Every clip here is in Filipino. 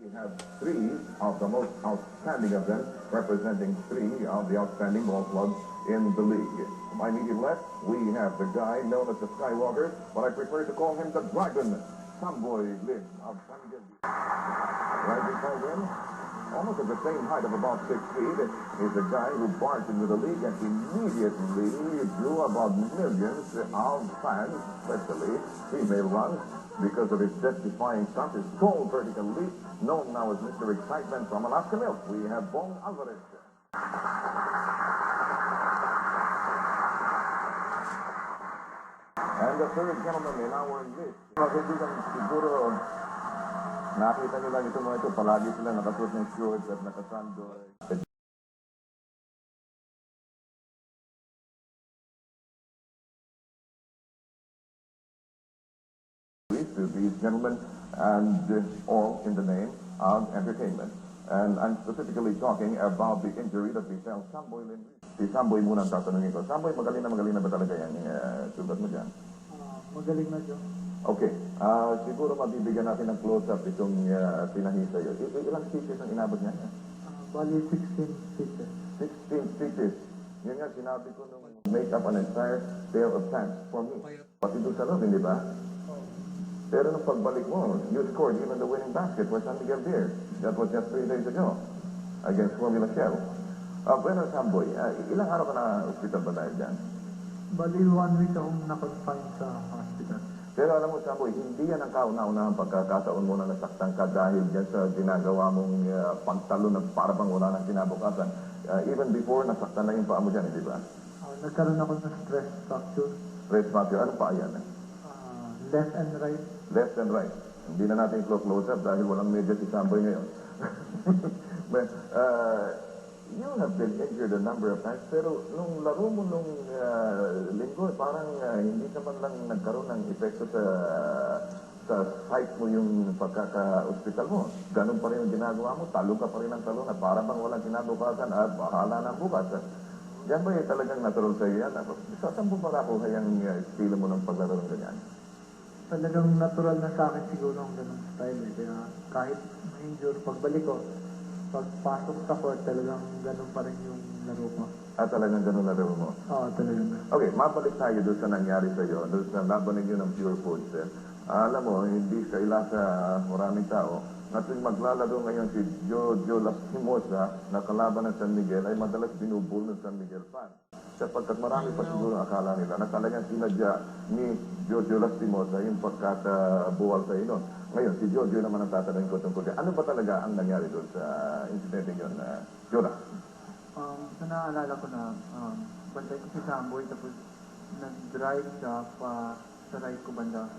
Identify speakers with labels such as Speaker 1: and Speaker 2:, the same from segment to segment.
Speaker 1: We have three of the most outstanding of them, representing three of the outstanding ball clubs in the league. To my immediate left, we have the guy known as the Skywalker, but I prefer to call him the Dragon, Samboy Lim of San Miguel. Right beside him, almost at the same height of about 6 feet, is the guy who barged into the league and immediately drew about millions of fans, especially female ones, because of his death-defying stunt, his tall vertical leap, known now as Mr. Excitement from Alaska Milk. We have Bong Alvarez. And the third gentleman in our list, mga kaibigan, siguro nakita nyo lang ito mga ito, palagi sila nakasuot ng shorts at nakasando. To these gentlemen and all in the name of entertainment. And I'm specifically talking about the injury that befell Samboy Lim. Si Samboy muna ang tatanungin ko. Samboy, magaling na ba talaga yan? Sugat mo dyan?
Speaker 2: Magaling na, Joe.
Speaker 1: Okay. Siguro mabibigyan natin ng close-up itong tinahi sa'yo. Ilang stitches ang inabot niya?
Speaker 2: Bali 16 stitches.
Speaker 1: 16 stitches. Yun nga, sinabi ko nung make up an entire pair of pants for me. Pati doon sa loob, hindi ba? Pero nung pagbalik mo, you scored even the winning basket for San Miguel Beer. That was just 3 days ago against Formula Shell. Bueno, Samboy, ilang araw ka na hospital ba dahil dyan?
Speaker 2: Bali 1 week akong na-confine sa hospital.
Speaker 1: Pero alam mo, Samboy, hindi yan ang kauna-unahang pagkakataon mo na nasaktan ka dahil dyan sa ginagawa mong pagtalo na parang wala ng kinabukasan. Even before, nasaktan na yung paa mo dyan, hindi ba?
Speaker 2: Nagkaroon ako ng stress fracture.
Speaker 1: Stress fracture. Anong paa yan?
Speaker 2: Left and right.
Speaker 1: Left and right. Hindi na natin close up dahil walang media si Samboy ngayon. But, you have been injured a number of times, pero nung laro mo nung linggo, parang hindi ka man lang nagkaroon ng epekto sa site mo yung pagkaka-hospital mo. Ganun pa rin ang ginagawa mo, talo ka pa rin ang talo na para bang walang kinabukasan at bahala ng bukas. Yan ba talagang natural sa iyo yan? Saan mo ba nakuha yung estilo mo ng paglaro ng ganyan?
Speaker 2: Talagang natural na sa akin siguro ang ganung style. Kaya kahit ma-injure, pagbalik ko, pagpasok sa court, talagang ganun pa rin yung laro ko.
Speaker 1: Talagang ganun laro mo?
Speaker 2: Oo, talagang.
Speaker 1: Okay, mabalik tayo doon sa nangyari sa iyo, doon sa laban ninyo ng Pure Foods. Alam mo, hindi kaila sa maraming tao, na tuwing maglalaro ngayon si Jojo Lastimosa na kalaban ng San Miguel ay madalas binubul ng San Miguel fan. Sapagkat marami pa siguro akala nila na talagang sinadya ni Jojo Lastimosa yung pagkakabuwal sa ino. Ngayon, si Jojo naman ang tatanungin ko tungkol. Ano ba talaga ang nangyari doon sa incident yun, Jonah?
Speaker 2: Sa naaalala ko na, bantay ko si Samboy, tapos nag-drive siya pa sa right ko banda.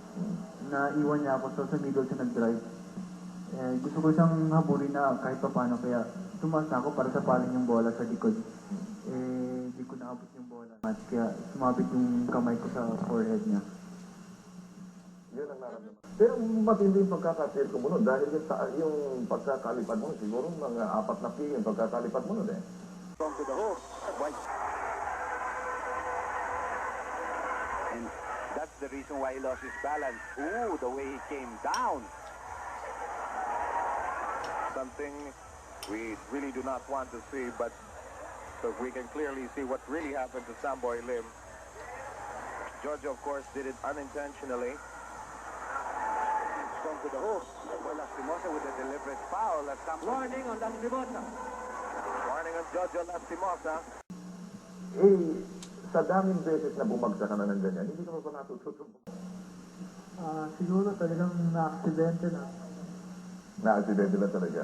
Speaker 2: Naiwan niya ako, so sa middle siya nag-drive. Gusto ko siyang habulin na kahit pa paano, kaya tumaas na ako para sa paling yung bola sa likod. Hindi ko naabot yung bola. Kaya sumabit yung kamay ko sa forehead niya.
Speaker 1: Yun ang naramdaman. Pero matindi yung pagkakatir ko mo nun dahil yung pagkakalipad mo, siguro mga 4 na pi yung pagkakalipad mo nun eh.
Speaker 3: From to the hook. And that's the reason why he lost his balance. Ooh, the way he came down. Something we really do not want to see, but so we can clearly see what really happened to Samboy Lim. Giorgio, of course, did it unintentionally. Strong to the hook. Lastimosa with a deliberate foul. Warning on Lastimosa. Warning on Giorgio Lastimosa.
Speaker 1: Sa daming beses na bumagsak ka na ng ganyan, hindi ka mo pa natututo?
Speaker 2: Siguro talagang na-aksidente na.
Speaker 1: Na-aksidente na talaga.